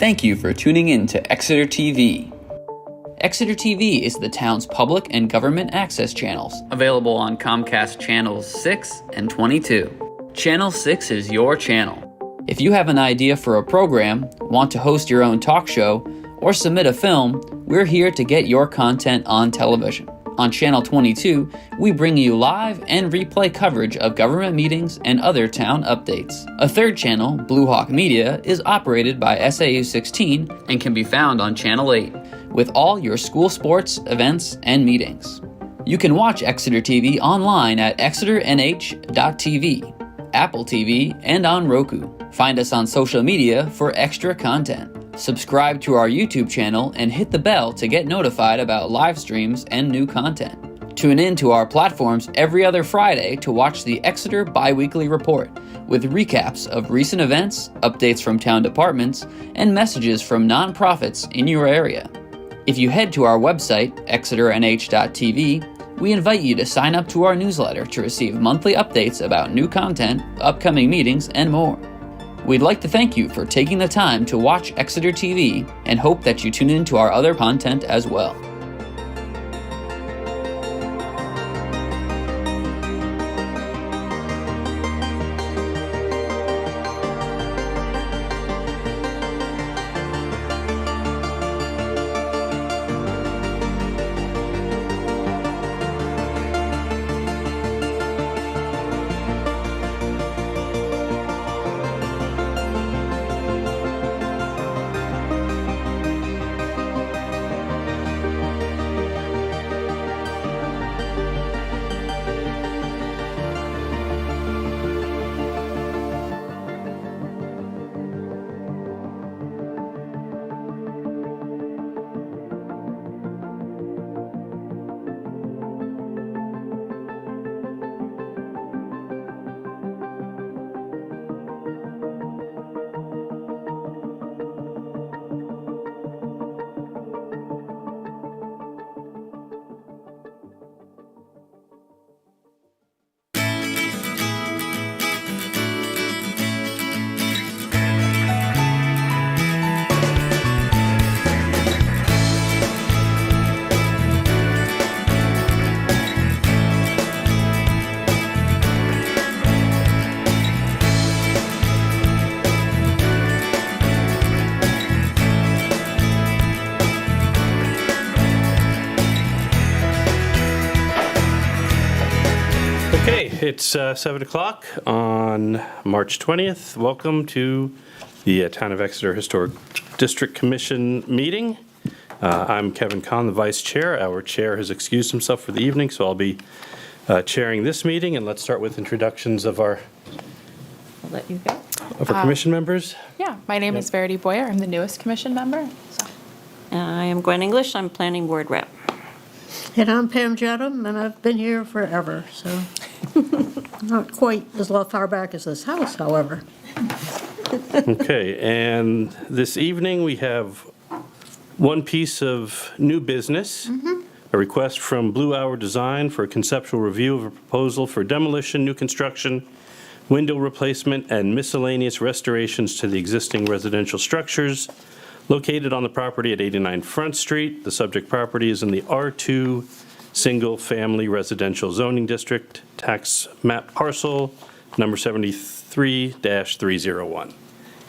Thank you for tuning in to Exeter TV. Exeter TV is the town's public and government access channels, available on Comcast Channels 6 and 22. Channel 6 is your channel. If you have an idea for a program, want to host your own talk show, or submit a film, we're here to get your content on television. On Channel 22, we bring you live and replay coverage of government meetings and other town updates. A third channel, Blue Hawk Media, is operated by SAU 16 and can be found on Channel 8, with all your school sports, events, and meetings. You can watch Exeter TV online at exeternh.tv, Apple TV, and on Roku. Find us on social media for extra content. Subscribe to our YouTube channel and hit the bell to get notified about live streams and new content. Tune in to our platforms every other Friday to watch the Exeter Biweekly Report, with recaps of recent events, updates from town departments, and messages from nonprofits in your area. If you head to our website, exeternh.tv, we invite you to sign up to our newsletter to receive monthly updates about new content, upcoming meetings, and more. We'd like to thank you for taking the time to watch Exeter TV and hope that you tune in to our other content as well. It's 7 o'clock on March 20th. Welcome to the Town of Exeter Historic District Commission meeting. I'm Kevin Kahn, the Vice Chair. Our Chair has excused himself for the evening, so I'll be chairing this meeting. And let's start with introductions of our I'll let you go. Commission members. Yeah, my name is Verity Boyer. I'm the newest commission member. I am Gwen English. I'm Planning Board Rep. And I'm Pam Jedham, and I've been here forever, so not quite as far back as this house, however. Okay, and this evening we have one piece of new business, a request from Blue Hour Design for a conceptual review of a proposal for demolition, new construction, window replacement, and miscellaneous restorations to the existing residential structures located on the property at 89 Front Street. The subject property is in the R2 Single Family Residential Zoning District, tax map parcel number 73-301.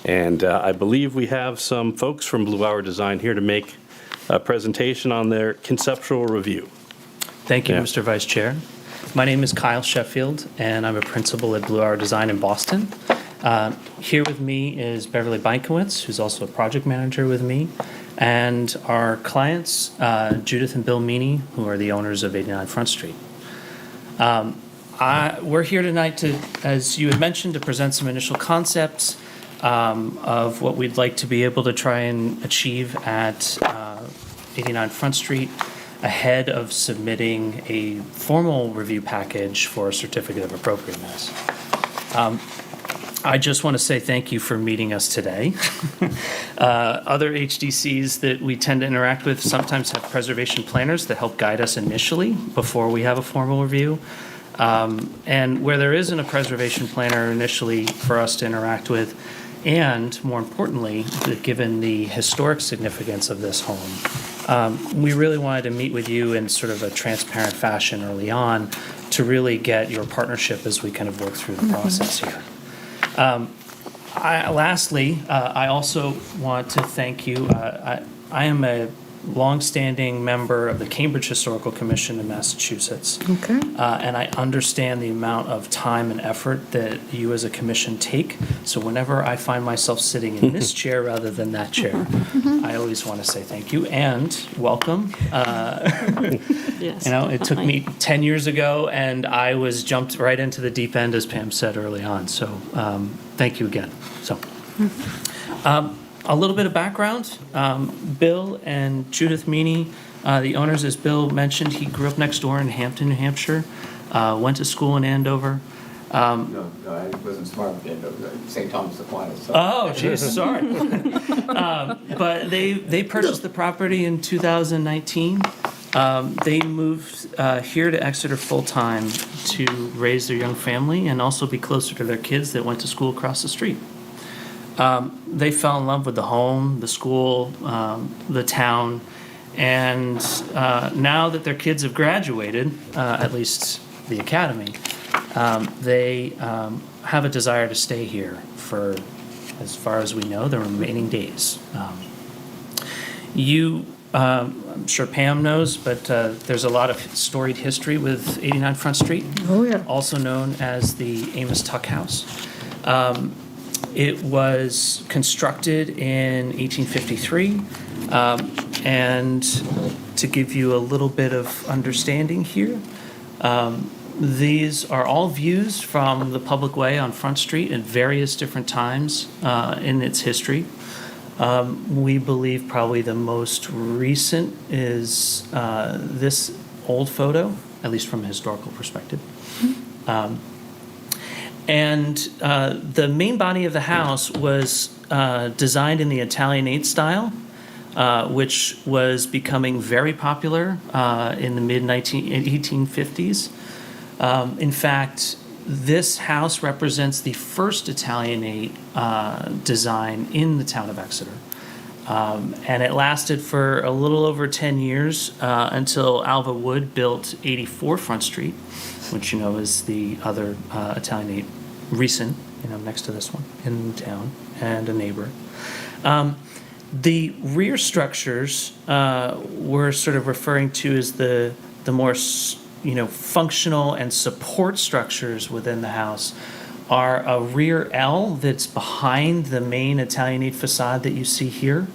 And I believe we have some folks from Blue Hour Design here to make a presentation on their conceptual review. Thank you, Mr. Vice Chair. My name is Kyle Sheffield, and I'm a principal at Blue Hour Design in Boston. Here with me is Beverly Beinkowitz, who's also a project manager with me, and our clients, Judith and Bill Meany, who are the owners of 89 Front Street. We're here tonight to, as you had mentioned, to present some initial concepts of what we'd like to be able to try and achieve at 89 Front Street ahead of submitting a formal review package for a certificate of appropriateness. I just want to say thank you for meeting us today. Other HDCs that we tend to interact with sometimes have preservation planners that help guide us initially before we have a formal review. And where there isn't a preservation planner initially for us to interact with, And more importantly, given the historic significance of this home, we really wanted to meet with you in sort of a transparent fashion early on to really get your partnership as we kind of work through the process here. Lastly, I also want to thank you. I am a longstanding member of the Cambridge Historical Commission in Massachusetts. Okay. And I understand the amount of time and effort that you as a commission take. So whenever I find myself sitting in this chair rather than that chair, I always want to say thank you and welcome. Yes, It took definitely. me 10 years ago, and I was jumped right into the deep end, as Pam said early on. So thank you again. So. A little bit of background. Bill and Judith Meany, the owners, as Bill mentioned, he grew up next door in Hampton, New Hampshire, went to school in Andover. No, I wasn't smart at St. Thomas Aquinas. So. Oh, geez, sorry. But they purchased the property in 2019. They moved here to Exeter full-time to raise their young family and also be closer to their kids that went to school across the street. They fell in love with the home, the school, the town, and now that their kids have graduated, at least the academy, they have a desire to stay here for, as far as we know, the remaining days. I'm sure Pam knows, but there's a lot of storied history with 89 Front Street, Oh, yeah. also known as the Amos Tuck House. It was constructed in 1853, and to give you a little bit of understanding here, these are all views from the public way on Front Street at various different times in its history. We believe probably the most recent is this old photo, at least from a historical perspective. And the main body of the house was designed in the Italianate style, which was becoming very popular in the mid-1850s. In fact, this house represents the first Italianate design in the town of Exeter. And it lasted for a little over 10 years until Alva Wood built 84 Front Street, which is the other Italianate recent, next to this one in town, and a neighbor. The rear structures we're sort of referring to as the more functional and support structures within the house are a rear L that's behind the main Italianate facade that you see here.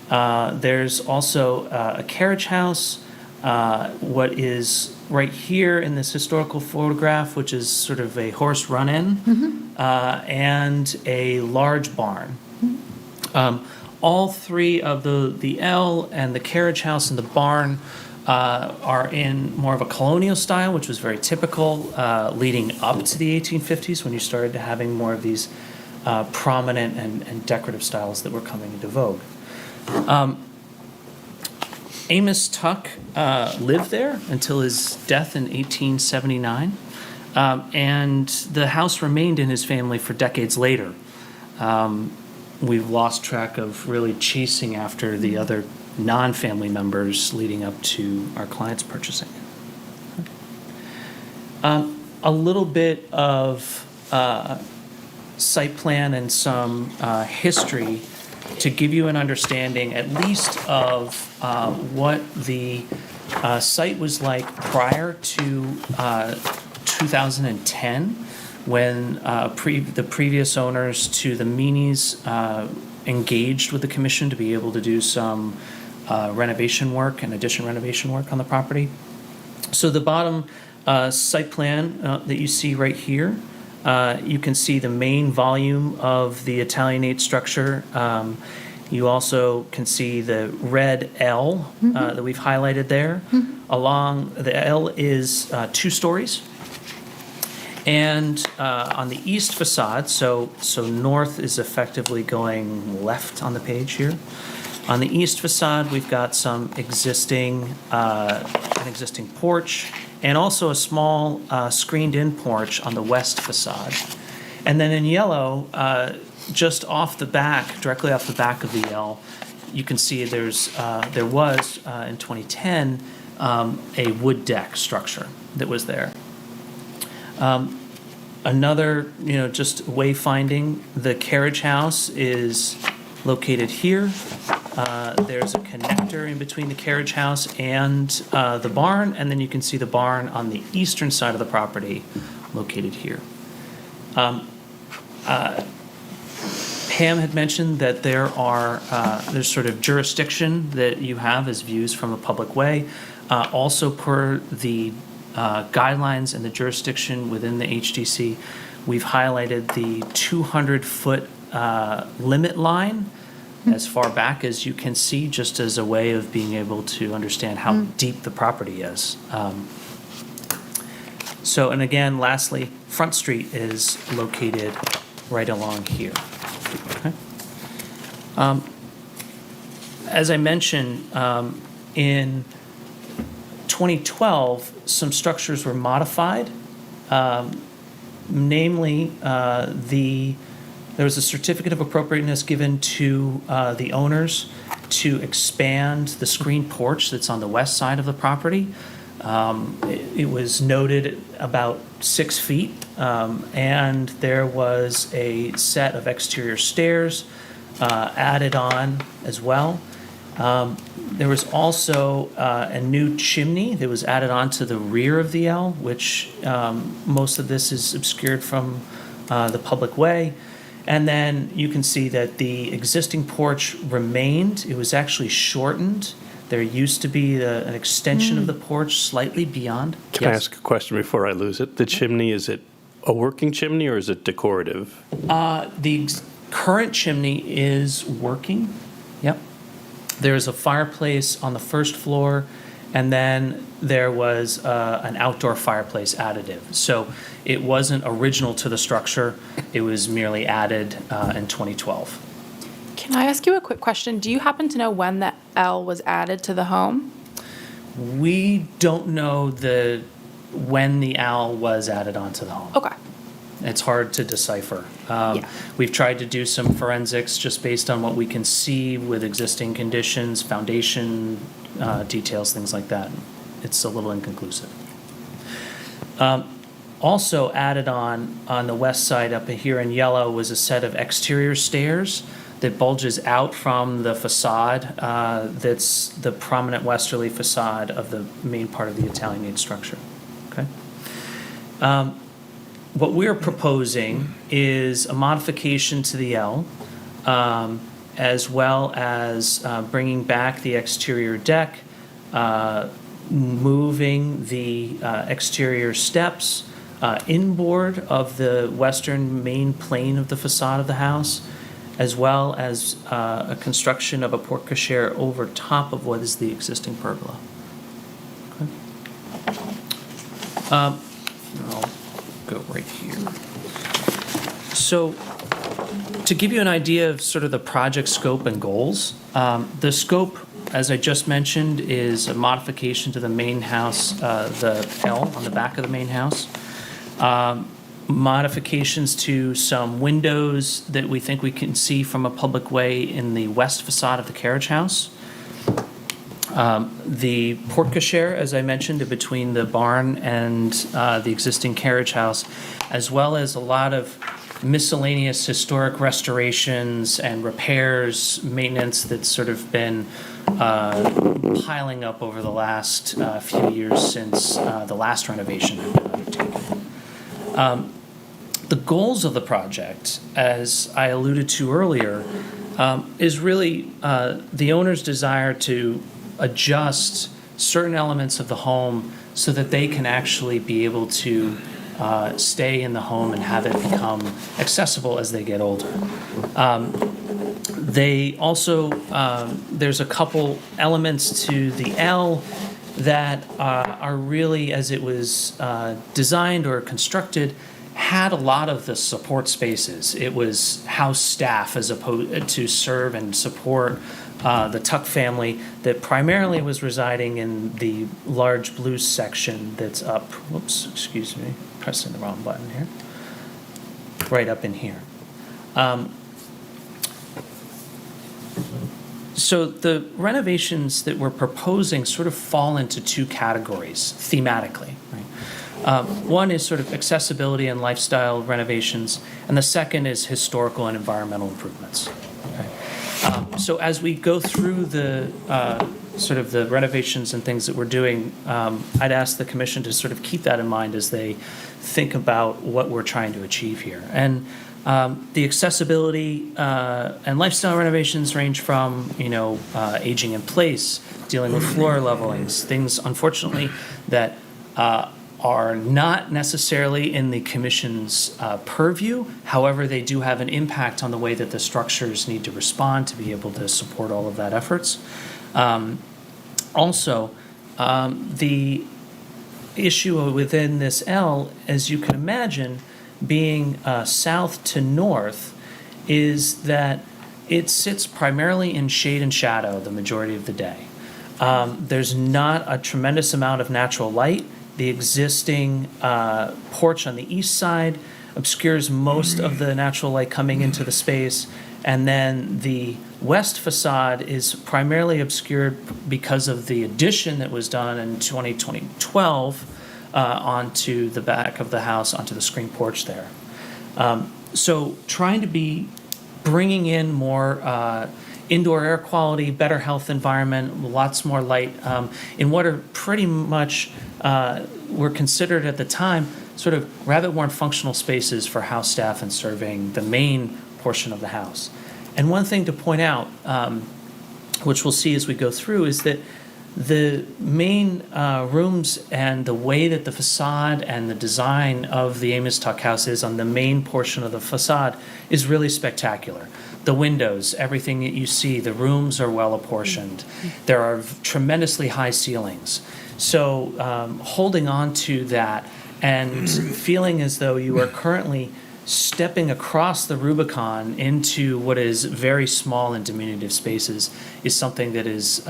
There's also a carriage house, what is right here in this historical photograph, which is sort of a horse run-in, and a large barn. All three of the L and the carriage house and the barn are in more of a colonial style, which was very typical leading up to the 1850s when you started having more of these prominent and decorative styles that were coming into vogue. Amos Tuck lived there until his death in 1879, and the house remained in his family for decades later. We've lost track of really chasing after the other non-family members leading up to our clients purchasing it. A little bit of site plan and some history to give you an understanding at least of what the site was like prior to 2010, when the previous owners to the Meanies engaged with the commission to be able to do some renovation work and addition renovation work on the property. So the bottom site plan that you see right here, you can see the main volume of the Italianate structure. You also can see the red L that we've highlighted there. Along the L is 2 stories. And on the east facade, so north is effectively going left on the page here. On the east facade, we've got some an existing porch, and also a small screened-in porch on the west facade. And then in yellow, just off the back, directly off the back of the L, you can see there was in 2010 a wood deck structure that was there. Another, just wayfinding, the carriage house is located here. There's a connector in between the carriage house and the barn, and then you can see the barn on the eastern side of the property located here. Pam had mentioned that there's sort of jurisdiction that you have as views from a public way. Also per the guidelines and the jurisdiction within the HDC, we've highlighted the 200-foot limit line as far back as you can see, just as a way of being able to understand how deep the property is. And again, lastly, Front Street is located right along here. Okay. As I mentioned, in 2012, some structures were modified. Namely, there was a certificate of appropriateness given to the owners to expand the screened porch that's on the west side of the property. It was noted about 6 feet, and there was a set of exterior stairs added on as well. There was also a new chimney that was added on to the rear of the L, which most of this is obscured from the public way. And then you can see that the existing porch remained. It was actually shortened. There used to be an extension of the porch slightly beyond. Can I ask a question before I lose it? The chimney, is it a working chimney or is it decorative? The current chimney is working. Yep. There's a fireplace on the first floor, and then there was an outdoor fireplace additive. So it wasn't original to the structure. It was merely added in 2012. Can I ask you a quick question? Do you happen to know when the L was added to the home? We don't know when the L was added onto the home. Okay. It's hard to decipher. Yeah. We've tried to do some forensics just based on what we can see with existing conditions, foundation details, things like that. It's a little inconclusive. Also added on the west side up here in yellow was a set of exterior stairs that bulges out from the facade that's the prominent westerly facade of the main part of the Italianate structure. Okay. What we're proposing is a modification to the L, as well as bringing back the exterior deck, moving the exterior steps inboard of the western main plane of the facade of the house, as well as a construction of a porte cochere over top of what is the existing pergola. Okay. I'll go right here. So to give you an idea of sort of the project scope and goals, the scope, as I just mentioned, is a modification to the main house, the L on the back of the main house. Modifications to some windows that we think we can see from a public way in the west facade of the carriage house. The porte cochere, as I mentioned, between the barn and the existing carriage house, as well as a lot of miscellaneous historic restorations and repairs, maintenance that's sort of been piling up over the last few years since the last renovation had been undertaken. The goals of the project, as I alluded to earlier, is really the owner's desire to adjust certain elements of the home so that they can actually be able to stay in the home and have it become accessible as they get older. They also, there's a couple elements to the L that are really, as it was designed or constructed, had a lot of the support spaces. It was house staff as opposed to serve and support the Tuck family that primarily was residing in the large blue section that's up, whoops, excuse me, pressing the wrong button here, right up in here. So the renovations that we're proposing sort of fall into two categories thematically. Right? One is sort of accessibility and lifestyle renovations, and the second is historical and environmental improvements. Okay? So as we go through the sort of the renovations and things that we're doing, I'd ask the commission to sort of keep that in mind as they think about what we're trying to achieve here. And the accessibility and lifestyle renovations range from, aging in place, dealing with floor levelings, things, unfortunately, that are not necessarily in the commission's purview. However, they do have an impact on the way that the structures need to respond to be able to support all of that efforts. Also, the issue within this L, as you can imagine, being south to north, is that it sits primarily in shade and shadow the majority of the day. There's not a tremendous amount of natural light. The existing porch on the east side obscures most of the natural light coming into the space, and then the west facade is primarily obscured because of the addition that was done in 2012 onto the back of the house, onto the screen porch there. So trying to be bringing in more indoor air quality, better health environment, lots more light, in what are pretty much, were considered at the time, sort of rabbit-warren functional spaces for house staff and serving the main portion of the house. And one thing to point out, which we'll see as we go through, is that the main rooms and the way that the facade and the design of the Amos Tuck House is on the main portion of the facade is really spectacular. The windows, everything that you see, the rooms are well apportioned. There are tremendously high ceilings. So holding on to that and feeling as though you are currently stepping across the Rubicon into what is very small and diminutive spaces is something that is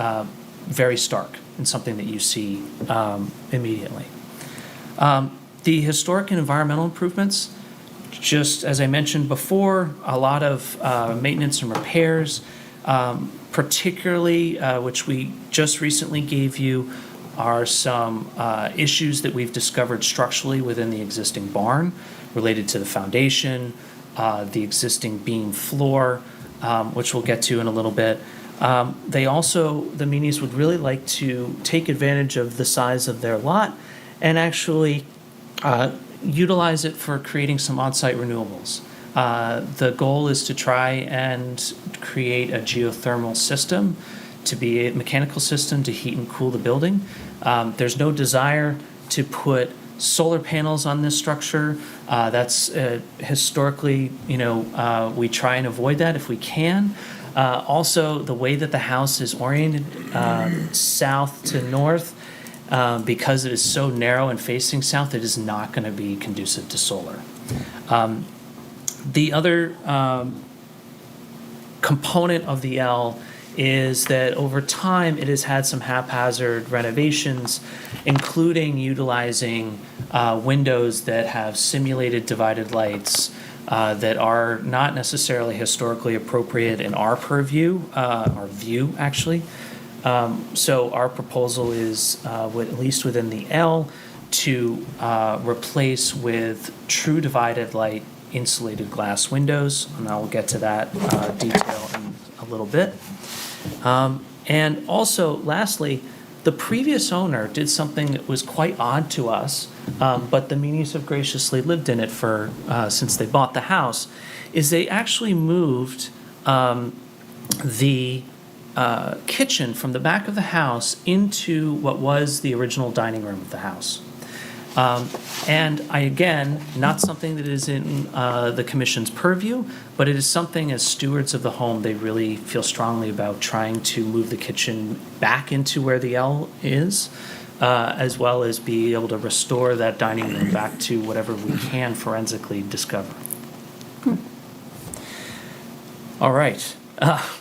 very stark and something that you see immediately. The historic and environmental improvements, just as I mentioned before, a lot of maintenance and repairs, particularly which we just recently gave you, are some issues that we've discovered structurally within the existing barn related to the foundation, the existing beam floor, which we'll get to in a little bit. They also, the Meanies would really like to take advantage of the size of their lot and actually utilize it for creating some on-site renewables. The goal is to try and create a geothermal system, to be a mechanical system to heat and cool the building. There's no desire to put solar panels on this structure. That's historically, we try and avoid that if we can. Also, the way that the house is oriented south to north, because it is so narrow and facing south, it is not going to be conducive to solar. The other component of the L is that over time it has had some haphazard renovations, including utilizing windows that have simulated divided lights that are not necessarily historically appropriate in our purview, our view actually. So our proposal is, at least within the L, to replace with true divided light insulated glass windows, and I will get to that detail in a little bit. And also, lastly, the previous owner did something that was quite odd to us, but the Meanies have graciously lived in it for since they bought the house, is they actually moved the kitchen from the back of the house into what was the original dining room of the house. And again, not something that is in the commission's purview, but it is something as stewards of the home, they really feel strongly about trying to move the kitchen back into where the L is, as well as be able to restore that dining room back to whatever we can forensically discover. All right.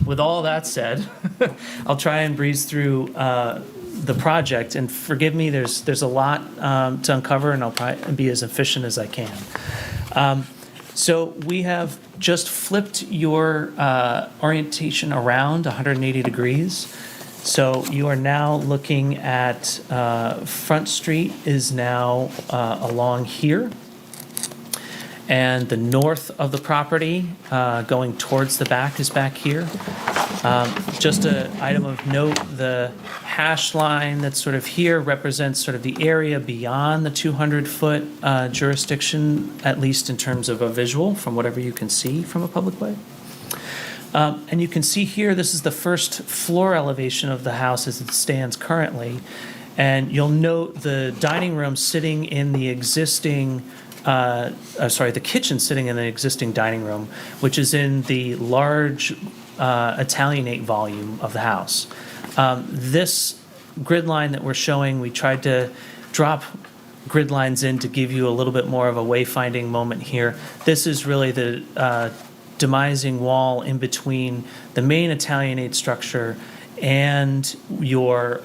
With all that said, I'll try and breeze through the project, and forgive me, there's a lot to uncover, and I'll try and be as efficient as I can. So we have just flipped your orientation around 180 degrees. So you are now looking at Front Street is now along here. And the north of the property, going towards the back, is back here. Just an item of note, the hash line that's sort of here represents sort of the area beyond the 200-foot jurisdiction, at least in terms of a visual, from whatever you can see from a public way. And you can see here, this is the first floor elevation of the house as it stands currently. And you'll note the dining room sitting in the existing the kitchen sitting in the existing dining room, which is in the large Italianate volume of the house. This grid line that we're showing, we tried to drop grid lines in to give you a little bit more of a wayfinding moment here. This is really the demising wall in between the main Italianate structure and your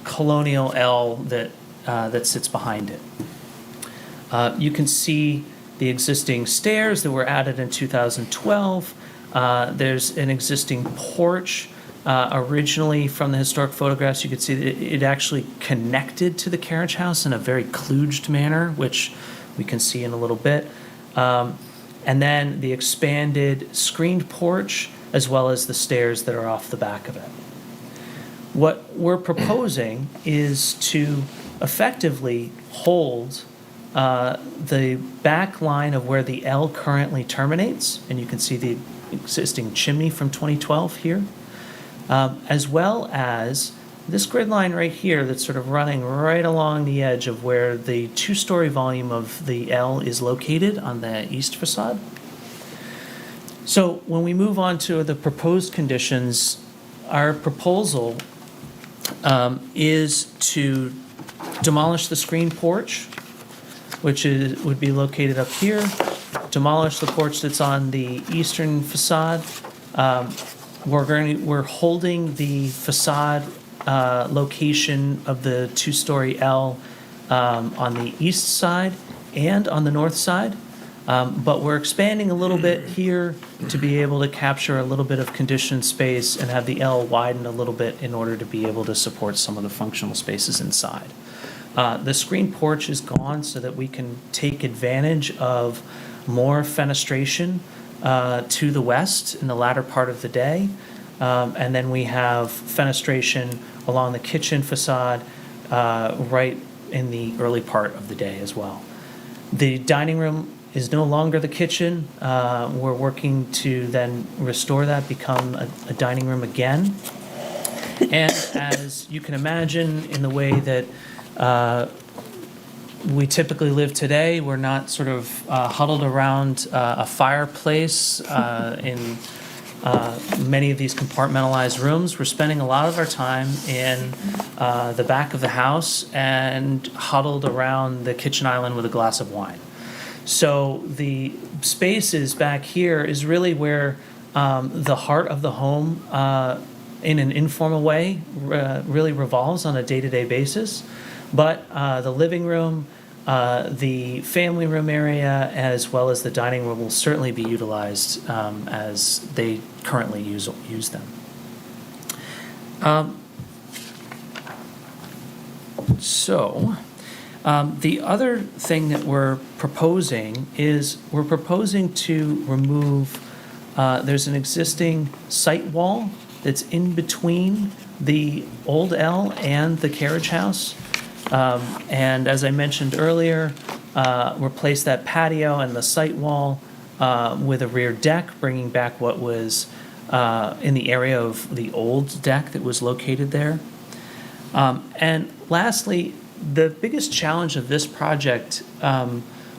colonial L that sits behind it. You can see the existing stairs that were added in 2012. There's an existing porch. Originally, from the historic photographs, you could see that it actually connected to the carriage house in a very kludged manner, which we can see in a little bit. And then the expanded screened porch, as well as the stairs that are off the back of it. What we're proposing is to effectively hold the back line of where the L currently terminates, and you can see the existing chimney from 2012 here, as well as this grid line right here that's sort of running right along the edge of where the two-story volume of the L is located on the east facade. So when we move on to the proposed conditions, our proposal is to demolish the screen porch, which would be located up here, demolish the porch that's on the eastern facade. We're holding the facade location of the two-story L on the east side and on the north side, but we're expanding a little bit here to be able to capture a little bit of conditioned space and have the L widen a little bit in order to be able to support some of the functional spaces inside. The screen porch is gone so that we can take advantage of more fenestration to the west in the latter part of the day. And then we have fenestration along the kitchen facade right in the early part of the day as well. The dining room is no longer the kitchen. We're working to then restore that, become a dining room again. And as you can imagine, in the way that we typically live today, we're not sort of huddled around a fireplace in many of these compartmentalized rooms. We're spending a lot of our time in the back of the house and huddled around the kitchen island with a glass of wine. So the spaces back here is really where the heart of the home, in an informal way, really revolves on a day-to-day basis. But the living room, the family room area, as well as the dining room will certainly be utilized as they currently use them. The other thing that we're proposing is we're proposing to remove, there's an existing site wall that's in between the old L and the carriage house. And as I mentioned earlier, replace that patio and the site wall with a rear deck, bringing back what was in the area of the old deck that was located there. And lastly, the biggest challenge of this project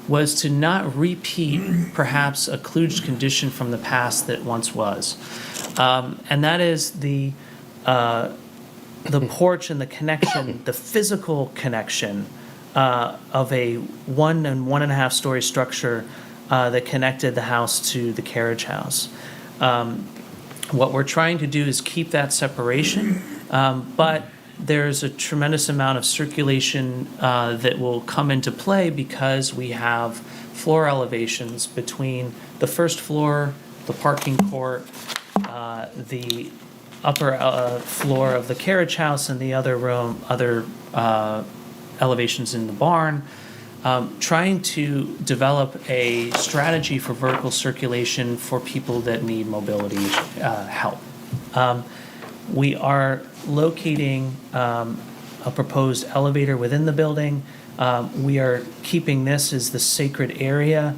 was to not repeat perhaps a kludged condition from the past that once was. And that is the porch and the connection, the physical connection of a 1 and 1.5 story structure that connected the house to the carriage house. What we're trying to do is keep that separation, but there's a tremendous amount of circulation that will come into play because we have floor elevations between the first floor, the parking court, the upper floor of the carriage house, and the other elevations in the barn. Trying to develop a strategy for vertical circulation for people that need mobility help. We are locating a proposed elevator within the building. We are keeping this as the sacred area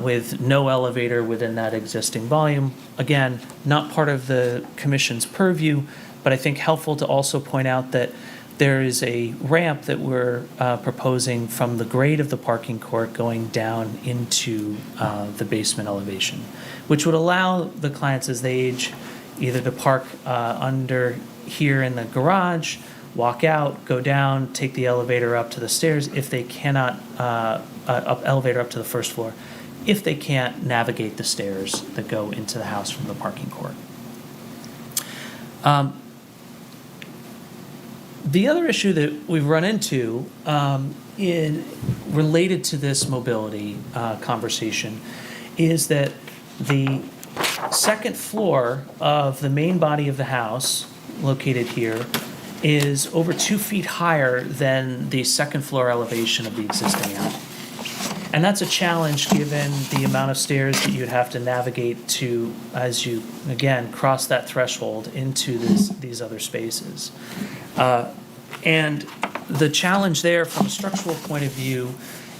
with no elevator within that existing volume. Again, not part of the commission's purview, but I think helpful to also point out that there is a ramp that we're proposing from the grade of the parking court going down into the basement elevation, which would allow the clients as they age either to park under here in the garage, walk out, go down, take the elevator up to the stairs if they cannot, elevator up to the first floor, if they can't navigate the stairs that go into the house from the parking court. The other issue that we've run into related to this mobility conversation is that the second floor of the main body of the house, located here, is over 2 feet higher than the second floor elevation of the existing house. And that's a challenge given the amount of stairs that you'd have to navigate to as you, again, cross that threshold into these other spaces. And the challenge there from a structural point of view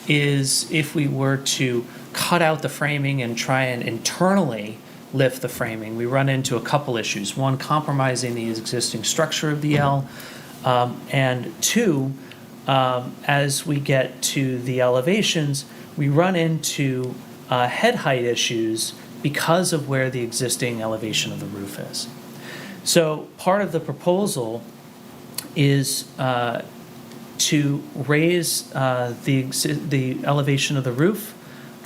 is if we were to cut out the framing and try and internally lift the framing, we run into a couple issues. One, compromising the existing structure of the L, and two, as we get to the elevations, we run into head height issues because of where the existing elevation of the roof is. So part of the proposal is to raise the elevation of the roof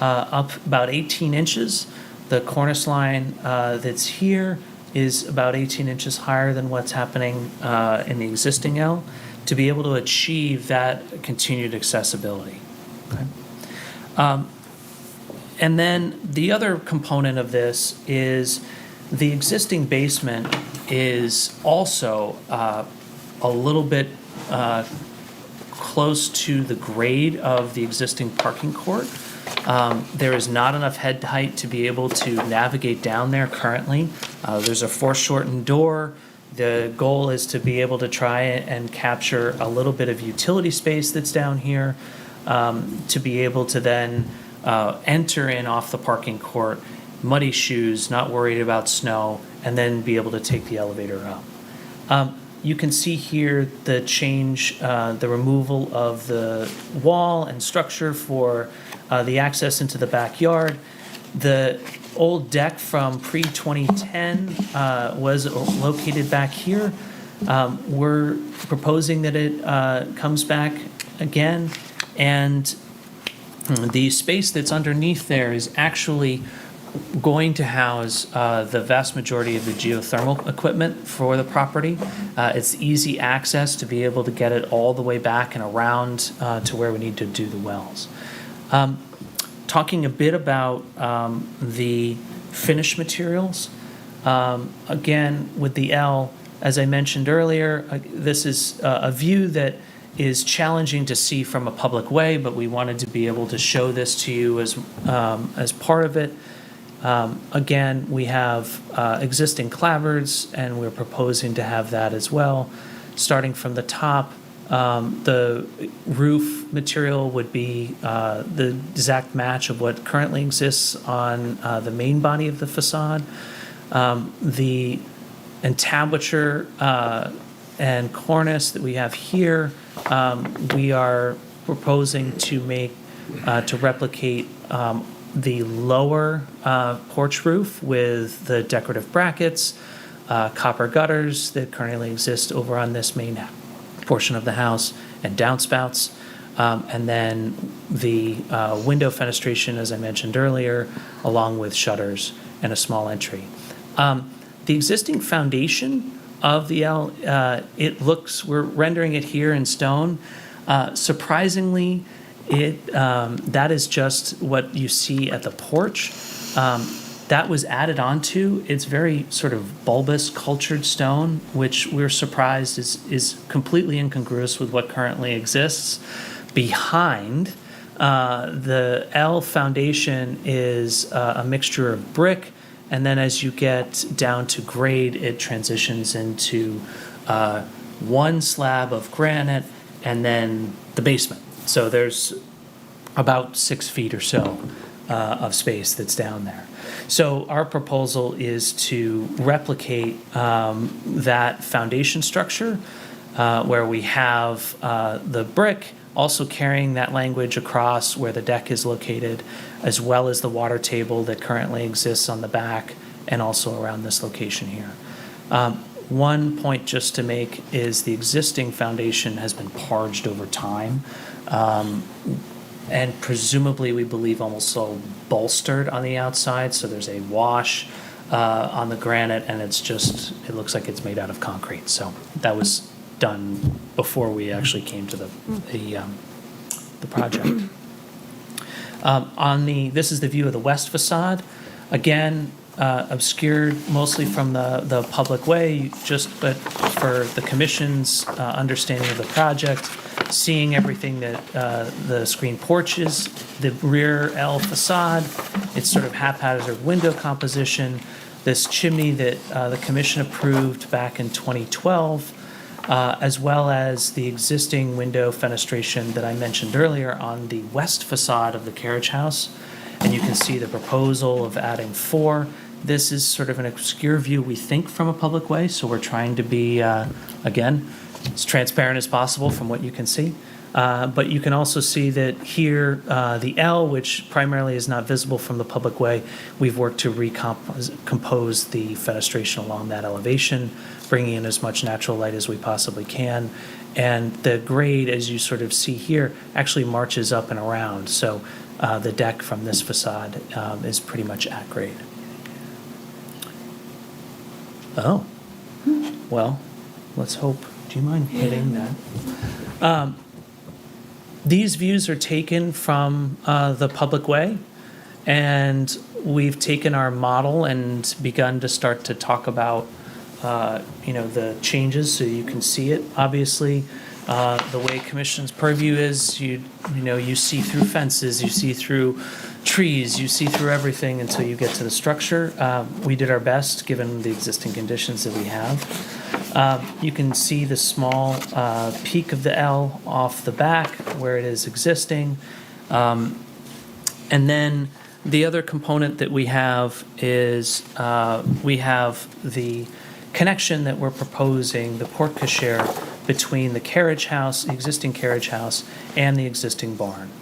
up about 18 inches. The cornice line that's here is about 18 inches higher than what's happening in the existing L to be able to achieve that continued accessibility. Okay. And then the other component of this is the existing basement is also a little bit close to the grade of the existing parking court. There is not enough head height to be able to navigate down there currently. There's a foreshortened door. The goal is to be able to try and capture a little bit of utility space that's down here to be able to then enter in off the parking court, muddy shoes, not worried about snow, and then be able to take the elevator up. You can see here the change, the removal of the wall and structure for the access into the backyard. The old deck from pre-2010 was located back here. We're proposing that it comes back again, and the space that's underneath there is actually going to house the vast majority of the geothermal equipment for the property. It's easy access to be able to get it all the way back and around to where we need to do the wells. Talking a bit about the finish materials. Again, with the L, as I mentioned earlier, this is a view that is challenging to see from a public way, but we wanted to be able to show this to you as part of it. Again, we have existing clapboards, and we're proposing to have that as well. Starting from the top, the roof material would be the exact match of what currently exists on the main body of the facade. The entablature and cornice that we have here, we are proposing to replicate the lower porch roof with the decorative brackets, copper gutters that currently exist over on this main portion of the house, and downspouts, and then the window fenestration, as I mentioned earlier, along with shutters and a small entry. The existing foundation of the L. We're rendering it here in stone. Surprisingly, that is just what you see at the porch. That was added onto. It's very sort of bulbous, cultured stone, which we're surprised is completely incongruous with what currently exists. Behind the L foundation is a mixture of brick, and then as you get down to grade, it transitions into one slab of granite and then the basement. So there's about 6 feet or so of space that's down there. So our proposal is to replicate that foundation structure where we have the brick also carrying that language across where the deck is located, as well as the water table that currently exists on the back and also around this location here. One point just to make is the existing foundation has been parged over time. And presumably, we believe also bolstered on the outside, so there's a wash on the granite, and it looks like it's made out of concrete. So that was done before we actually came to the project. This is the view of the west facade. Again, obscured mostly from the public way, but for the commission's understanding of the project, seeing everything that the screen porch is, the rear L facade, it's sort of haphazard window composition, this chimney that the commission approved back in 2012, as well as the existing window fenestration that I mentioned earlier on the west facade of the carriage house. And you can see the proposal of adding 4. This is sort of an obscure view, we think, from a public way, so we're trying to be, again, as transparent as possible from what you can see. But you can also see that here, the L, which primarily is not visible from the public way, we've worked to recompose the fenestration along that elevation, bringing in as much natural light as we possibly can. And the grade, as you sort of see here, actually marches up and around. So the deck from this facade is pretty much at grade. Oh, well, let's hope. Do you mind hitting that? These views are taken from the public way, and we've taken our model and begun to start to talk about, the changes so you can see it. Obviously, the way Commission's purview is, you see through fences, you see through trees, you see through everything until you get to the structure. We did our best given the existing conditions that we have. You can see the small peak of the L off the back where it is existing. And then the other component that we have is we have the connection that we're proposing, the porte cochere between the carriage house, the existing carriage house, and the existing barn.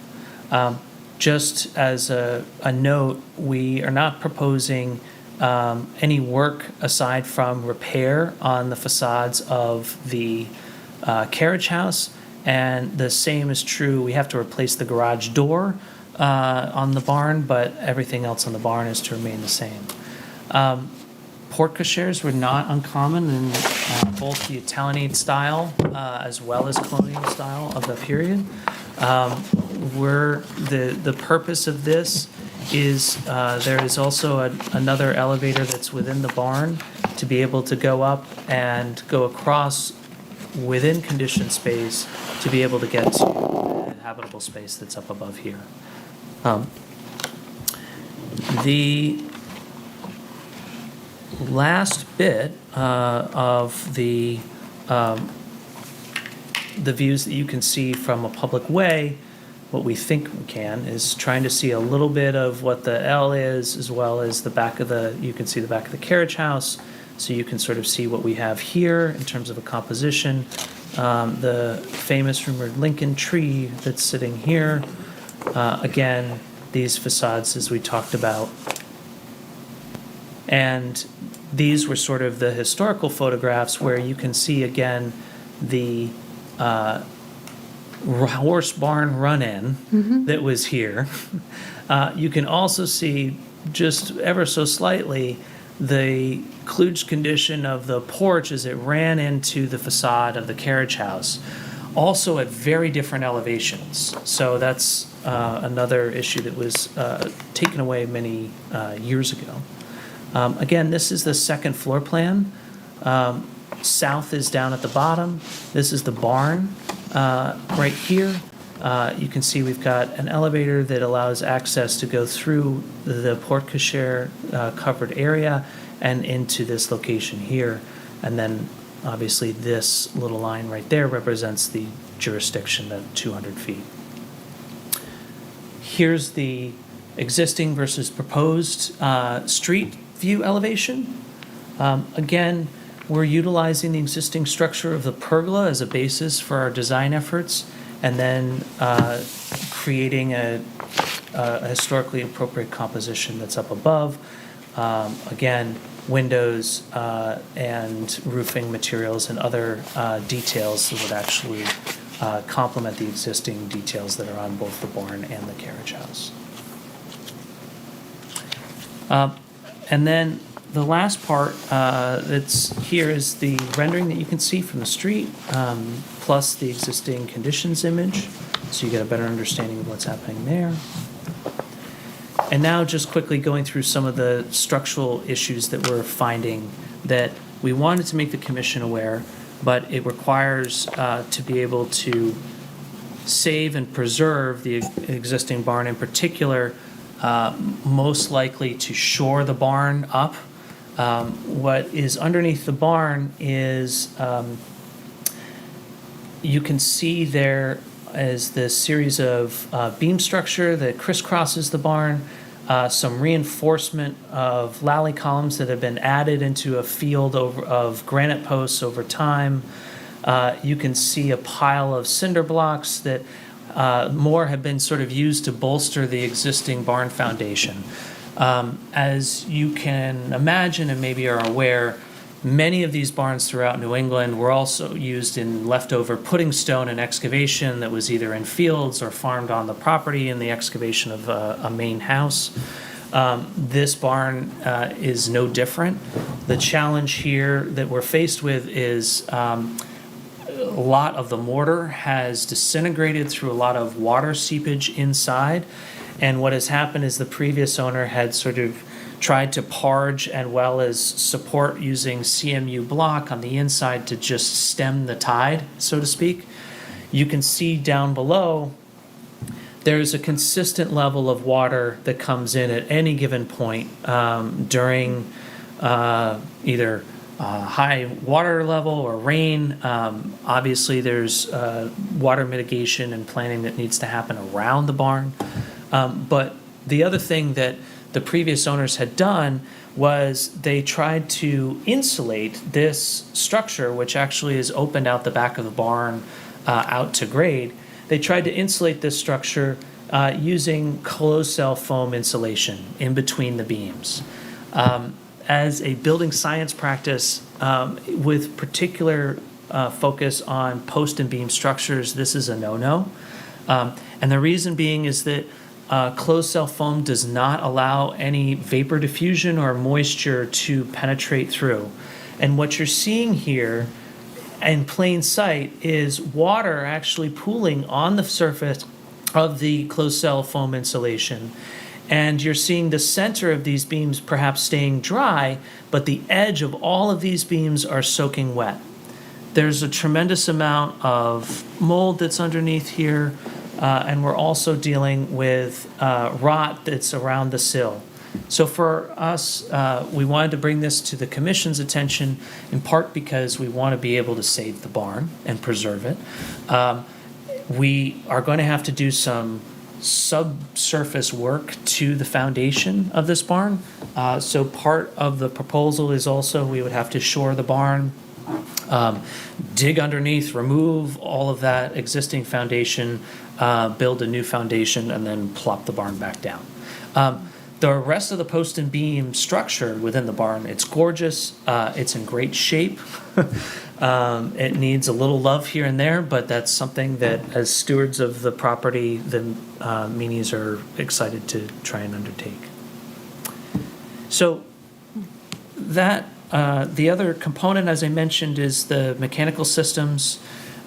Just as a note, we are not proposing any work aside from repair on the facades of the carriage house, and the same is true. We have to replace the garage door on the barn, but everything else on the barn is to remain the same. Porte cocheres were not uncommon in both the Italianate style as well as colonial style of the period. The purpose of this is there is also another elevator that's within the barn to be able to go up and go across within conditioned space to be able to get to the habitable space that's up above here. The last bit of the views that you can see from a public way, what we think we can is trying to see a little bit of what the L is, as well as you can see the back of the carriage house, so you can sort of see what we have here in terms of a composition. The famous rumored Lincoln tree that's sitting here. Again, these facades as we talked about. And these were sort of the historical photographs where you can see again the horse barn run-in that was here. You can also see just ever so slightly the kludged condition of the porch as it ran into the facade of the carriage house, also at very different elevations. So that's another issue that was taken away many years ago. Again, this is the second floor plan. South is down at the bottom. This is the barn right here. You can see we've got an elevator that allows access to go through the porte cochere covered area and into this location here. And then obviously this little line right there represents the jurisdiction at 200 feet. Here's the existing versus proposed street view elevation. Again, we're utilizing the existing structure of the pergola as a basis for our design efforts, and then creating a historically appropriate composition that's up above. Again, windows and roofing materials and other details that would actually complement the existing details that are on both the barn and the carriage house. And then the last part that's here is the rendering that you can see from the street, plus the existing conditions image, so you get a better understanding of what's happening there. And now just quickly going through some of the structural issues that we're finding that we wanted to make the commission aware, but it requires to be able to save and preserve the existing barn, in particular, most likely to shore the barn up. What is underneath the barn is, you can see there is this series of beam structure that crisscrosses the barn, some reinforcement of lally columns that have been added into a field of granite posts over time. You can see a pile of cinder blocks that more have been sort of used to bolster the existing barn foundation. As you can imagine and maybe are aware, many of these barns throughout New England were also used in leftover pudding stone and excavation that was either in fields or farmed on the property in the excavation of a main house. This barn is no different. The challenge here that we're faced with is a lot of the mortar has disintegrated through a lot of water seepage inside. And what has happened is the previous owner had sort of tried to parge and well as support using CMU block on the inside to just stem the tide, so to speak. You can see down below, there's a consistent level of water that comes in at any given point during either high water level or rain. Obviously, there's water mitigation and planning that needs to happen around the barn. But the other thing that the previous owners had done was they tried to insulate this structure, which actually is opened out the back of the barn out to grade. They tried to insulate this structure using closed cell foam insulation in between the beams. As a building science practice, with particular focus on post and beam structures, this is a no-no. And the reason being is that closed cell foam does not allow any vapor diffusion or moisture to penetrate through. And what you're seeing here in plain sight is water actually pooling on the surface of the closed cell foam insulation. And you're seeing the center of these beams perhaps staying dry, but the edge of all of these beams are soaking wet. There's a tremendous amount of mold that's underneath here. And we're also dealing with rot that's around the sill. So for us, we wanted to bring this to the commission's attention, in part because we want to be able to save the barn and preserve it. We are going to have to do some subsurface work to the foundation of this barn. So part of the proposal is also we would have to shore the barn, dig underneath, remove all of that existing foundation, build a new foundation, and then plop the barn back down. The rest of the post and beam structure within the barn, it's gorgeous. It's in great shape. It needs a little love here and there, but that's something that, as stewards of the property, the Meanies are excited to try and undertake. So The other component, as I mentioned, is the mechanical systems.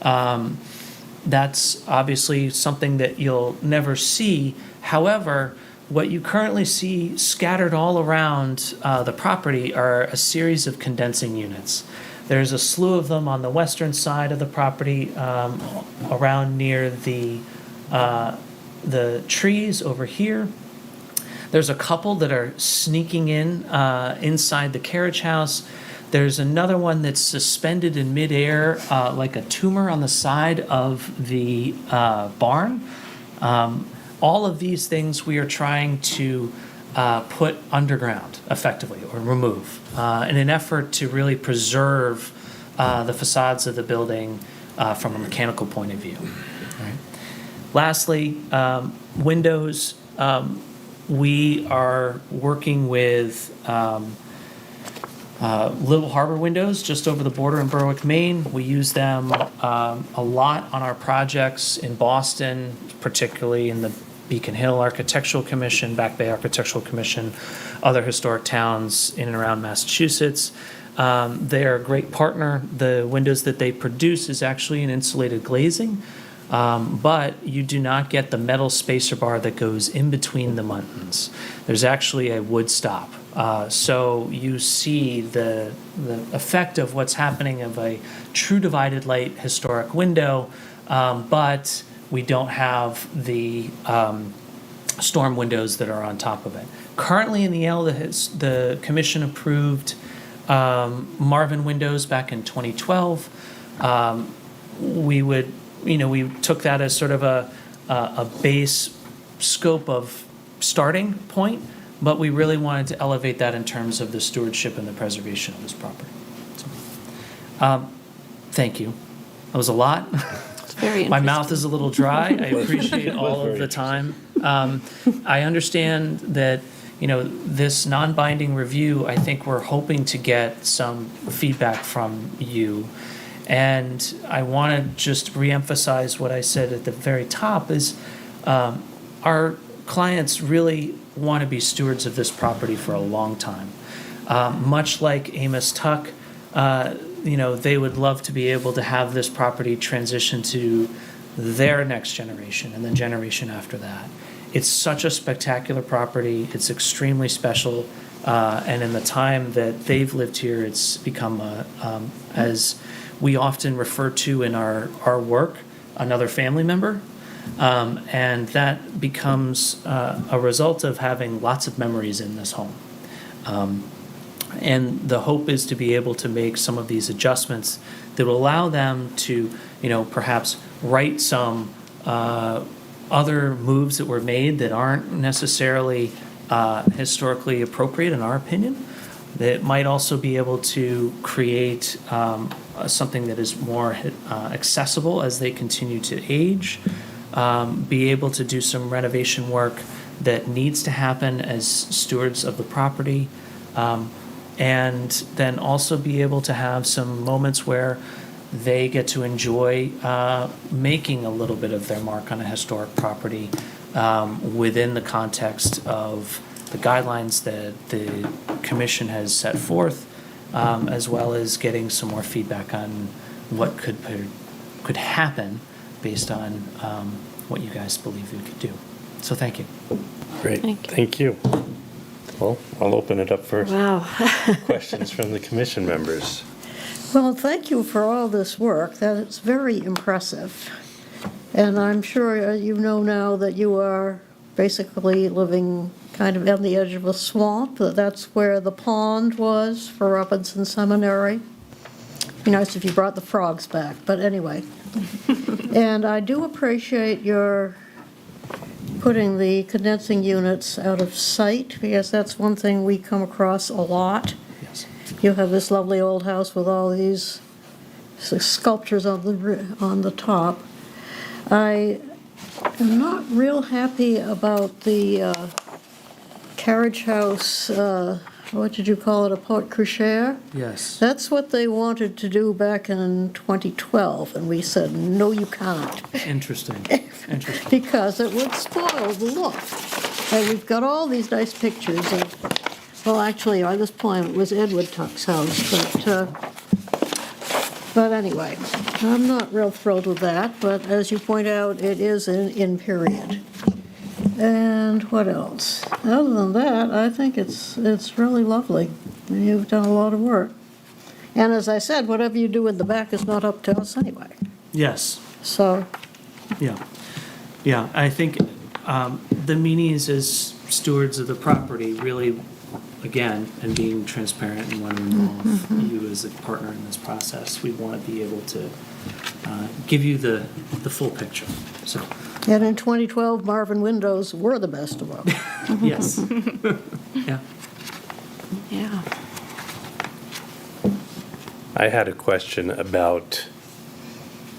That's obviously something that you'll never see. However, what you currently see scattered all around the property are a series of condensing units. There's a slew of them on the western side of the property, around near the trees over here. There's a couple that are sneaking in inside the carriage house. There's another one that's suspended in midair, like a tumor on the side of the barn. All of these things we are trying to put underground effectively, or remove, in an effort to really preserve the facades of the building from a mechanical point of view. Right. Lastly, windows. We are working with Little Harbor Windows just over the border in Berwick, Maine. We use them a lot on our projects in Boston, particularly in the Beacon Hill Architectural Commission, Back Bay Architectural Commission, other historic towns in and around Massachusetts. They're a great partner. The windows that they produce is actually an insulated glazing, but you do not get the metal spacer bar that goes in between the muntins. There's actually a wood stop. So you see the effect of what's happening of a true divided light historic window, but we don't have the storm windows that are on top of it. Currently in the L, the commission approved Marvin windows back in 2012. We took that as sort of a base scope of starting point, but we really wanted to elevate that in terms of the stewardship and the preservation of this property. So, thank you. That was a lot. Very My interesting. mouth is a little dry. I appreciate all of the time. I understand that, this non-binding review, I think we're hoping to get some feedback from you. And I want to just reemphasize what I said at the very top is our clients really want to be stewards of this property for a long time. Much like Amos Tuck, they would love to be able to have this property transition to their next generation and the generation after that. It's such a spectacular property. It's extremely special. And in the time that they've lived here, it's become, as we often refer to in our work, another family member. And that becomes a result of having lots of memories in this home. And the hope is to be able to make some of these adjustments that will allow them to, perhaps right some other moves that were made that aren't necessarily historically appropriate in our opinion. That might also be able to create something that is more accessible as they continue to age. Be able to do some renovation work that needs to happen as stewards of the property. And then also be able to have some moments where they get to enjoy making a little bit of their mark on a historic property within the context of the guidelines that the commission has set forth, as well as getting some more feedback on what could happen based on what you guys believe we could do. So thank you. Great, Thank you. thank you. Well, I'll open it up for Wow. questions from the commission members. Well, thank you for all this work. That's very impressive. And I'm sure you know now that you are basically living kind of on the edge of a swamp. That's where the pond was for Robinson Seminary. It'd be nice if you brought the frogs back, but anyway. And I do appreciate your putting the condensing units out of sight, because that's one thing we come across a lot. Yes. You have this lovely old house with all these sculptures on the top. I am not real happy about the carriage house, what did you call it, a porte cochere? Yes. That's what they wanted to do back in 2012, and we said, no, you can't, Interesting. Interesting. because it would spoil the look. And we've got all these nice pictures of Well, actually, at this point, it was Edward Tuck's house, but anyway, I'm not real thrilled with that, but as you point out, it is in period. And what else? Other than that, I think it's really lovely. You've done a lot of work. And as I said, whatever you do in the back is not up to us anyway. Yes, So, yeah. Yeah, I think the meanies as stewards of the property really, again, and being transparent and want to involve you as a partner in this process, we want to be able to give you the full picture, so, and in 2012, Marvin windows were the best of them. yes. Yeah. Yeah. I had a question about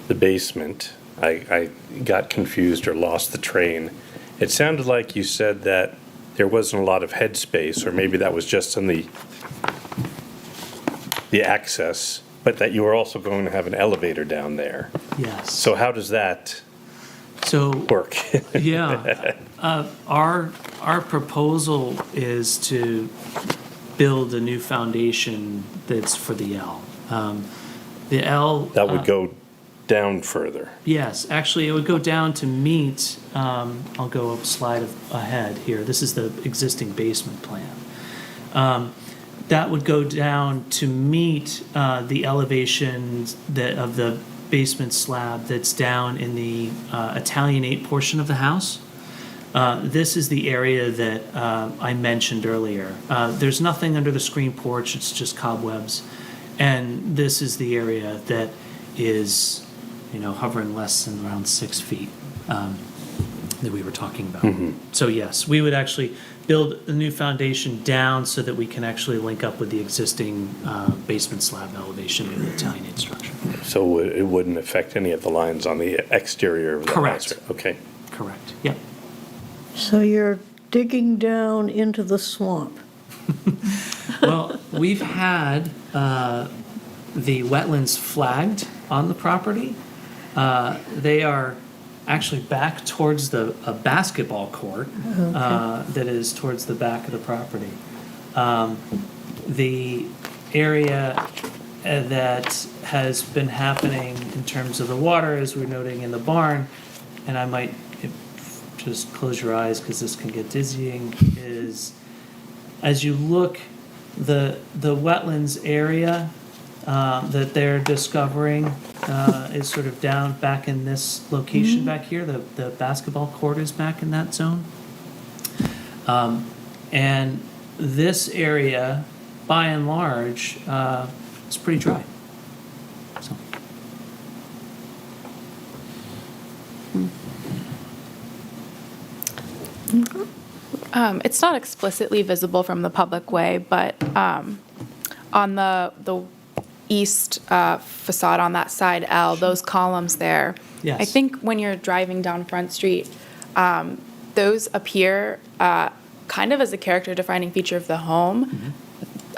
the basement. I got confused or lost the train. It sounded like you said that there wasn't a lot of headspace, or maybe that was just in the access, but that you were also going to have an elevator down there. Yes. So how does that So, work? yeah, our proposal is to build a new foundation that's for the L. The L. That would go down further. Yes, actually, it would go down to meet, I'll go a slide ahead here. This is the existing basement plan. That would go down to meet the elevation of the basement slab that's down in the Italianate portion of the house. This is the area that I mentioned earlier. There's nothing under the screen porch, it's just cobwebs. And this is the area that is, hovering less than around 6 feet that we were talking about. So yes, we would actually build a new foundation down so that we can actually link up with the existing basement slab elevation in the Italianate structure. So it wouldn't affect any of the lines on the exterior of the Correct. house? Okay. Correct, yep. So you're digging down into the swamp. Well, we've had the wetlands flagged on the property. They are actually back towards a basketball court that is towards the back of the property. The area that has been happening in terms of the water, as we're noting in the barn, and I might just close your eyes because this can get dizzying, is as you look, the wetlands area that they're discovering is sort of down back in this location back here. The basketball court is back in that zone. And this area, by and large, is pretty dry. So. It's not explicitly visible from the public way, but on the east facade on that side L, those columns there, Yes. I think when you're driving down Front Street, those appear kind of as a character-defining feature of the home.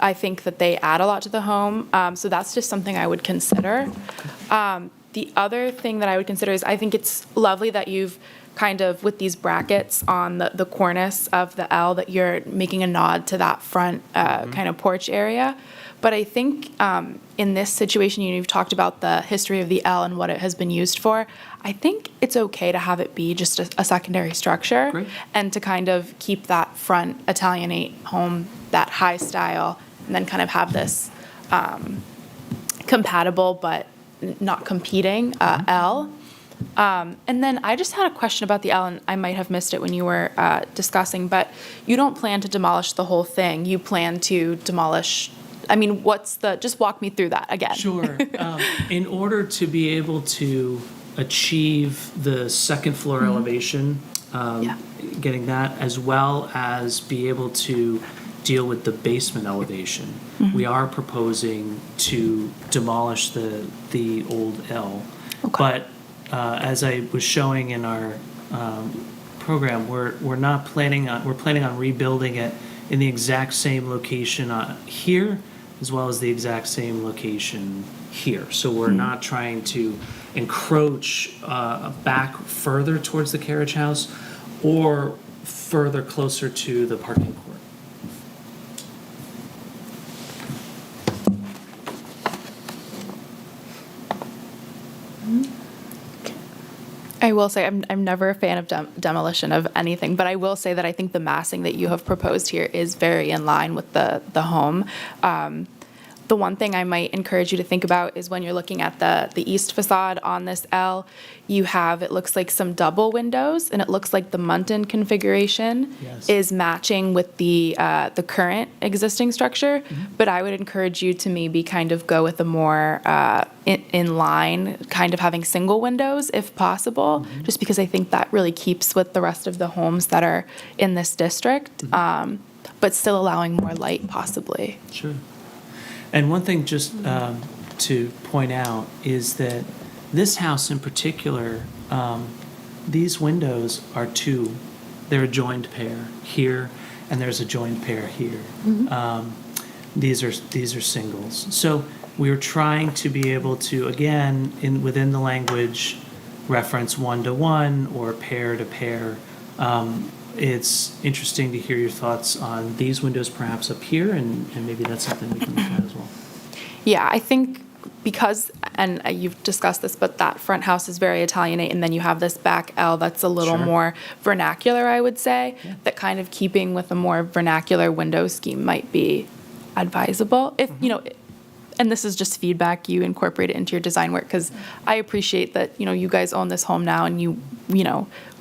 I think that they add a lot to the home, so that's just something I would consider. The other thing that I would consider is I think it's lovely that you've kind of, with these brackets on the cornice of the L, that you're making a nod to that front kind of porch area. But I think in this situation, you've talked about the history of the L and what it has been used for. I think it's okay to have it be just a secondary structure. Great. And to kind of keep that front Italianate home, that high style, and then kind of have this compatible but not competing L. And then I just had a question about the L, and I might have missed it when you were discussing, but you don't plan to demolish the whole thing. You plan to demolish, I mean, just walk me through that again. Sure. In order to be able to achieve the second floor elevation, Yeah. getting that, as well as be able to deal with the basement elevation, we are proposing to demolish the old L. Okay. But as I was showing in our program, we're not planning on, we're planning on rebuilding it in the exact same location here, as well as the exact same location here. So we're not trying to encroach back further towards the carriage house or further closer to the parking court. I will say I'm never a fan of demolition of anything, but I will say that I think the massing that you have proposed here is very in line with the home. The one thing I might encourage you to think about is when you're looking at the east facade on this L, you have, it looks like some double windows, and it looks like the Muntin configuration Yes. is matching with the current existing structure. But I would encourage you to maybe kind of go with a more in line, kind of having single windows if possible, just because I think that really keeps with the rest of the homes that are in this district, but still allowing more light possibly. Sure. And one thing just to point out is that this house in particular, these windows are two. They're a joined pair here, and there's a joined pair here. These are singles. So we were trying to be able to, again, within the language, reference one-to-one or pair-to-pair. It's interesting to hear your thoughts on these windows perhaps up here, and maybe that's something we can look at as well. Yeah, I think because, and you've discussed this, but that front house is very Italianate, and then you have this back L that's a little Sure. more vernacular, I would say, that kind of keeping with a more vernacular window scheme might be advisable. If, and this is just feedback, you incorporate it into your design work, because I appreciate that, you guys own this home now and you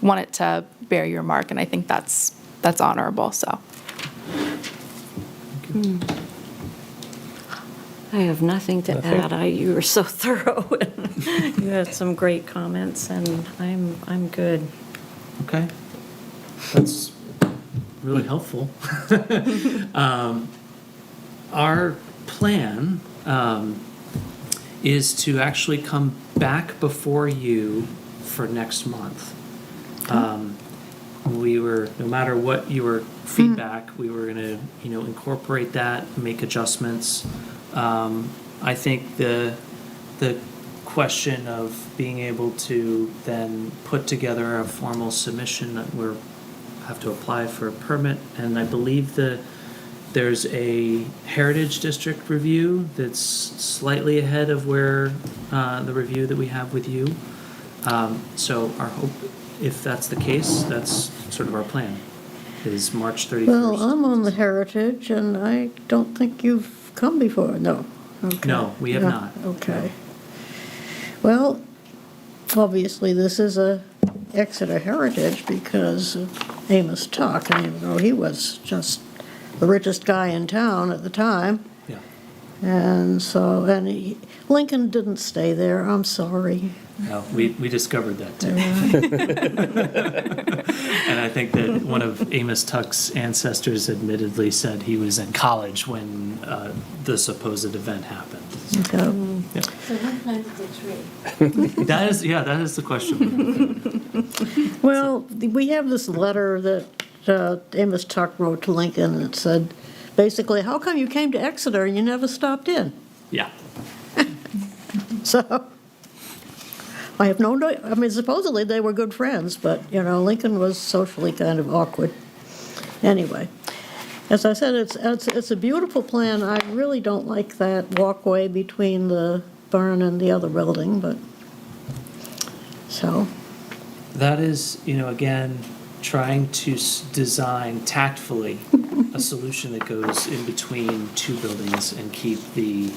want it to bear your mark, and I think that's honorable, so. I have nothing to add. You were so thorough, and you had some great comments, and I'm good. Okay. That's really helpful. Our plan is to actually come back before you for next month. No matter what your feedback, we were going to, incorporate that, make adjustments. I think the question of being able to then put together a formal submission, that we have to apply for a permit, and I believe there's a Heritage District review that's slightly ahead of where the review that we have with you. So our hope, if that's the case, that's sort of our plan, is March 31st. Well, I'm on the Heritage, and I don't think you've come before, no. Okay. No, we have Yeah, not. Okay. Well, obviously, this is a Exeter Heritage because of Amos Tuck, and even though he was just the richest guy in town at the time, Yeah. and so, Lincoln didn't stay there, I'm sorry. No, we discovered that too. And I think that one of Amos Tuck's ancestors admittedly said he was in college when the supposed event happened. So, So who planted the tree? That is the question. well, we have this letter that Amos Tuck wrote to Lincoln, and it said, basically, how come you came to Exeter and you never stopped in? Yeah. So, I have no, I mean, supposedly they were good friends, but, Lincoln was socially kind of awkward. Anyway, as I said, it's a beautiful plan. I really don't like that walkway between the barn and the other building, but, so, That is, again, trying to design tactfully a solution that goes in between two buildings and keep the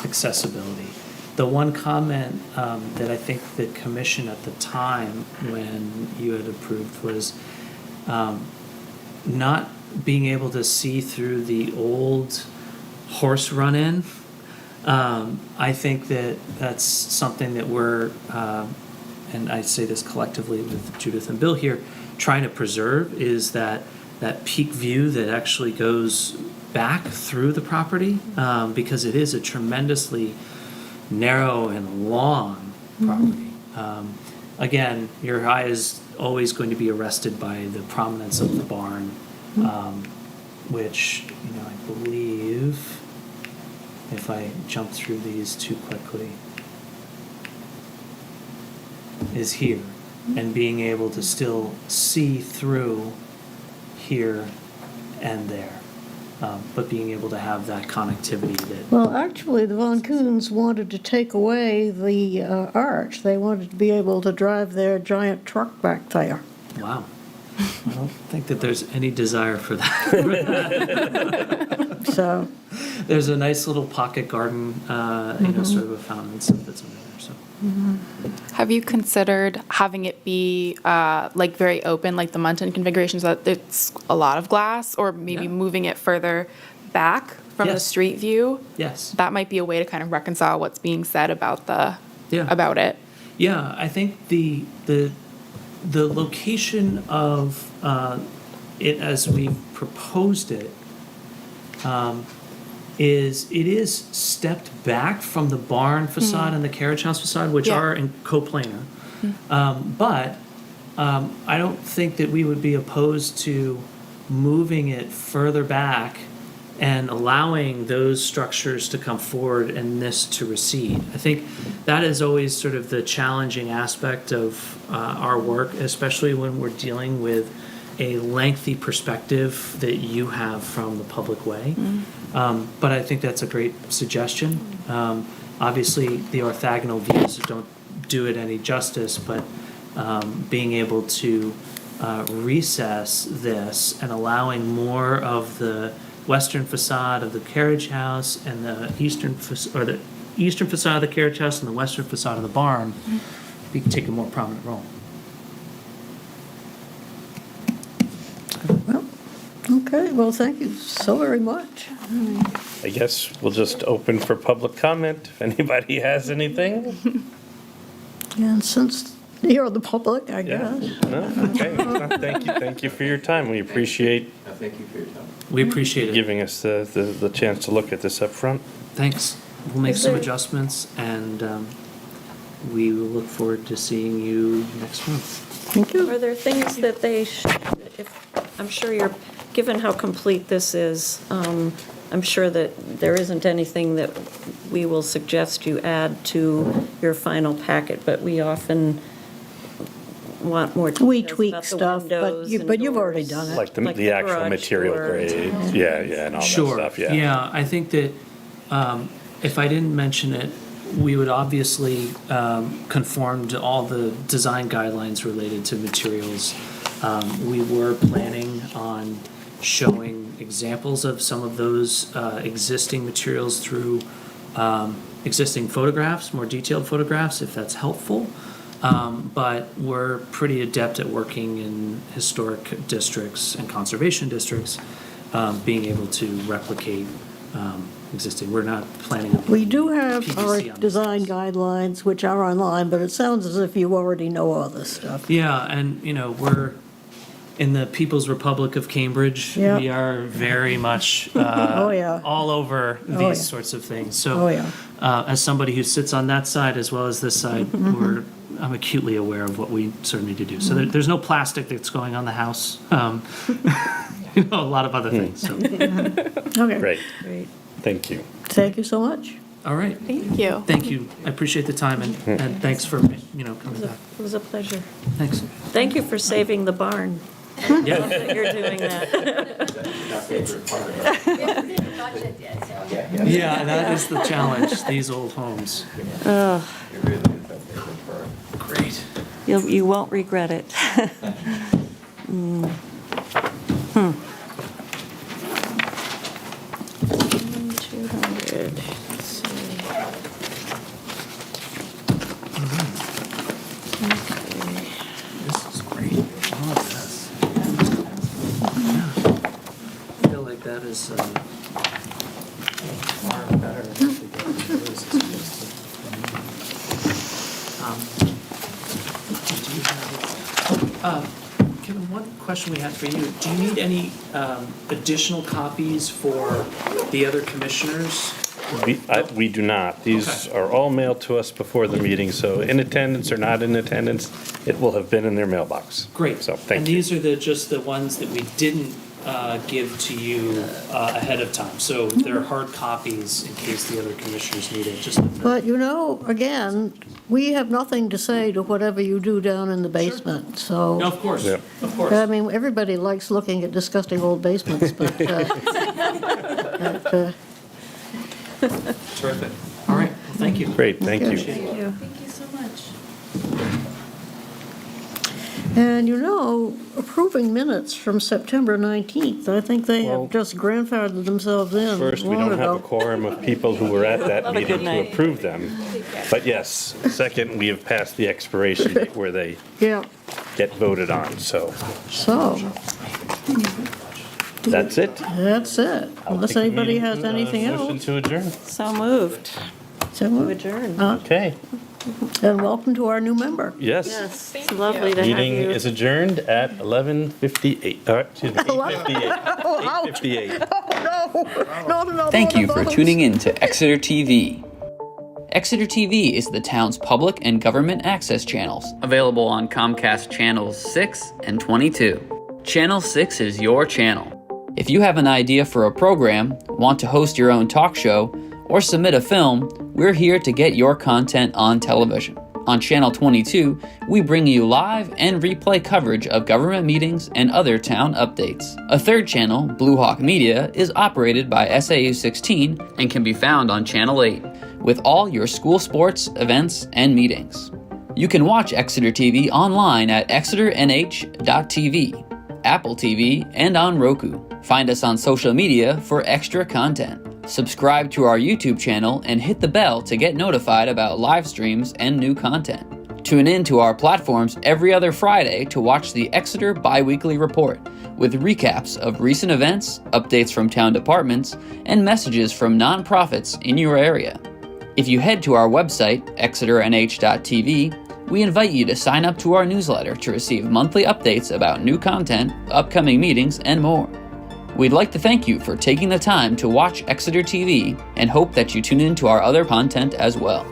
accessibility. The one comment that I think the commission at the time when you had approved was not being able to see through the old horse run-in. I think that that's something that we're, and I say this collectively with Judith and Bill here, trying to preserve, is that peak view that actually goes back through the property, because it is a tremendously narrow and long property. Again, your eye is always going to be arrested by the prominence of the barn, which, I believe, if I jump through these too quickly, is here. And being able to still see through here and there. but being able to have that connectivity that, Well, actually, the Von Kuhns wanted to take away the arch. They wanted to be able to drive their giant truck back there. wow. I don't think that there's any desire for that. So, There's a nice little pocket garden, sort of a fountain and stuff that's under there, so. Have you considered having it be like very open, like the Munton configuration, so that it's a lot of glass, or maybe Yeah. moving it further back from the Yes. street view? Yes. That might be a way to kind of reconcile what's being said about Yeah. about it. Yeah, I think the location of it as we've proposed it is stepped back from the barn facade and the carriage house facade, which Yeah. are in coplanar. But I don't think that we would be opposed to moving it further back and allowing those structures to come forward and this to recede. I think that is always sort of the challenging aspect of our work, especially when we're dealing with a lengthy perspective that you have from the public way. But I think that's a great suggestion. Obviously, the orthogonal views don't do it any justice, but being able to recess this and allowing more of the western facade of the carriage house and the eastern facade of the carriage house and the western facade of the barn, we can take a more prominent role. well, okay, well, thank you so very much. I guess we'll just open for public comment if anybody has anything. And since you're the public, I Yeah. guess. No? Okay. Thank you for your time. We appreciate Thank you for your time. We appreciate it. giving us the chance to look at this up front. Thanks. We'll make Is some there- adjustments, and we will look forward to seeing you next month. Thank you. Are there things that I'm sure you're, given how complete this is, I'm sure that there isn't anything that we will suggest you add to your final packet, but we often want more details We tweak about the stuff, but windows you- and but you've already doors. done it. Like the Like the the actual garage material doors. grade. Yeah, and all that Sure. stuff, Yeah, I think that if I didn't mention it, we would obviously conform to all the design guidelines related to materials. We were planning on showing examples of some of those existing materials through existing photographs, more detailed photographs, if that's helpful. But we're pretty adept at working in historic districts and conservation districts, being able to replicate existing. We're not planning on. We do have PVC our on this design house. guidelines, which are online, but it sounds as if you already know all this stuff. Yeah, and we're in the People's Republic of Cambridge. Yeah. We are very much Oh, yeah. all over these yeah. sorts of things. So, Oh, yeah. as somebody who sits on that side as well as this side, I'm acutely aware of what we sort of need to do. So there's no plastic that's going on the house. A lot of other things. So. Okay. Great. Great. Thank you. Thank you so much. All right. Thank you. Thank you. I appreciate the time and thanks for coming back. It was a pleasure. Thanks. Thank you for saving the barn. Yeah. That you're doing that. My favorite part of it. Yeah, that is the challenge. These old homes. It really is my favorite part. Great. You won't regret it. 200. Let's see. Okay. This is great. I love this. Yeah. I feel like that is far better. I think, than it was supposed to. Do you have, Kevin, one question we had for you. Do you need any additional copies for the other commissioners? We do not. These Okay. are all mailed to us before the meeting, so in attendance or not in attendance, it will have been in their mailbox. Great. So, thank And you. these are just the ones that we didn't give to you ahead of time. So they're hard copies in case the other commissioners need it, just. But again, we have nothing to say to whatever you do down in the basement, No, so. of course, Yeah. of course. I mean, everybody likes looking at disgusting old basements, but But, Terrific. All right, well, thank you. Great, thank you. Thank you. Thank you so much. And approving minutes from September 19th, I think they Well, have just grandfathered themselves in First, we long don't have a ago. quorum of people who were at that Have a meeting good to night. approve them. But yes, second, we have passed the expiration date where they Yeah, get voted on, so so, that's it. that's it. Unless anybody has anything Motion else. to adjourn. So moved. So, To adjourn. Okay, and welcome to our new member. yes. Yes, it's lovely to have Meeting you. is adjourned at 11:58, excuse me, 8:58. 8:58. No. Thank you for tuning in to Exeter TV. Exeter TV is the town's public and government access channels, available on Comcast Channels 6 and 22. Channel 6 is your channel. If you have an idea for a program, want to host your own talk show, or submit a film, we're here to get your content on television. On Channel 22, we bring you live and replay coverage of government meetings and other town updates. A third channel, Blue Hawk Media, is operated by SAU 16 and can be found on Channel 8, with all your school sports, events, and meetings. You can watch Exeter TV online at exeternh.tv, Apple TV, and on Roku. Find us on social media for extra content. Subscribe to our YouTube channel and hit the bell to get notified about live streams and new content. Tune in to our platforms every other Friday to watch the Exeter Biweekly Report, with recaps of recent events, updates from town departments, and messages from nonprofits in your area. If you head to our website, exeternh.tv, we invite you to sign up to our newsletter to receive monthly updates about new content, upcoming meetings, and more. We'd like to thank you for taking the time to watch Exeter TV and hope that you tune in to our other content as well.